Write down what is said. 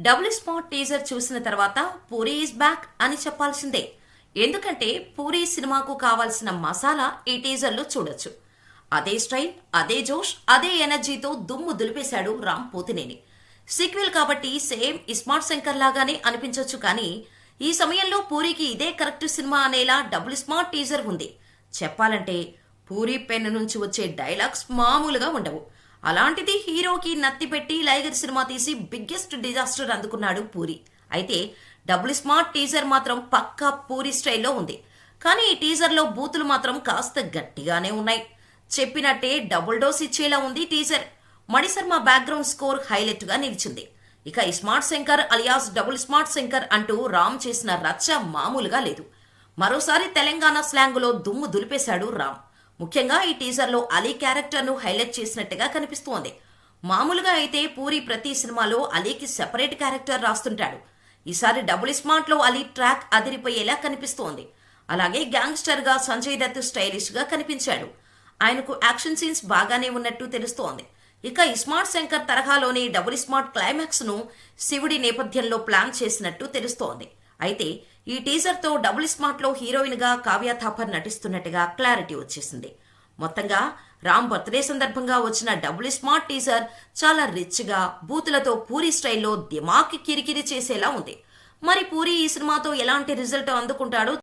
Double smart teaser చూసిన తర్వాత puri is back అని చెప్పాల్సిందే. ఎందుకంటే పూరి సినిమాకు కావాల్సిన మసాలా ఈ టీజర్లో చూడొచ్చు. అదే స్టైల్, అదే జోష్, అదే ఎనర్జీతో దుమ్ము దులిపేశాడు రామ్ పోతినేని. సీక్వెల్ కాబట్టి సేమ్ ఇస్మార్ట్ శంకర్ లాగానే అనిపించొచ్చు, కానీ ఈ సమయంలో పూరికి ఇదే కరెక్ట్ సినిమా అనేలా డబుల్ స్మార్ట్ టీజర్ ఉంది. చెప్పాలంటే పూరి పెన్ నుంచి వచ్చే డైలాగ్స్ మామూలుగా ఉండవు. అలాంటిది హీరోకి నత్తి పెట్టి లైగర్ సినిమా తీసి బిగ్గెస్ట్ డిజాస్టర్ అందుకున్నాడు పూరి. అయితే డబుల్ స్మార్ట్ టీజర్ మాత్రం పక్కా పూరి స్టైల్లో ఉంది. కానీ ఈ టీజర్లో బూతులు మాత్రం కాస్త గట్టిగానే ఉన్నాయి. చెప్పినట్టే డబుల్ డోస్ ఇచ్చేలా ఉంది teaser. Mani Sharma background score highlight గా నిలిచింది. ఇక iSmart Shankar alias double smart Shankar అంటూ రామ్ చేసిన రచ్చ మామూలుగా లేదు. మరోసారి తెలంగాణ స్లాంగులో దుమ్ము దులిపేశాడు రామ్. ముఖ్యంగా ఈ టీజర్లో అలీ క్యారెక్టర్ను హైలైట్ చేసినట్టుగా కనిపిస్తోంది. మామూలుగా అయితే పూరి ప్రతి సినిమాలో అలీకి సెపరేట్ క్యారెక్టర్ రాస్తుంటాడు. ఈసారి డబుల్ స్మార్ట్ లో అలీ ట్రాక్ అదిరిపోయేలా కనిపిస్తోంది. అలాగే గ్యాంగ్స్టర్ గా సంజయ్ దత్ స్టైలిష్ గా కనిపించాడు. ఆయనకు యాక్షన్ సీన్స్ బాగానే ఉన్నట్టు తెలుస్తోంది. ఇక ఇస్మార్ట్ శంకర్ తరహాలోని డబుల్ స్మార్ట్ క్లైమాక్స్ ను శివుడి నేపథ్యంలో ప్లాన్ చేసినట్టు తెలుస్తోంది. అయితే ఈ టీజర్ తో డబుల్ స్మార్ట్ లో హీరోయిన్ గా కావ్య థాపర్ నటిస్తున్నట్టుగా క్లారిటీ వచ్చేసింది. మొత్తంగా రామ్ బర్త్డే సందర్భంగా వచ్చిన డబుల్ స్మార్ట్ టీజర్ చాలా రిచ్ గా బూతులతో పూరి స్టైల్లో దిమాకి కిరికిరి చేసేలా ఉంది. మరి పూరి ఈ సినిమాతో ఎలాంటి రిజల్ట్ అందుకుంటాడో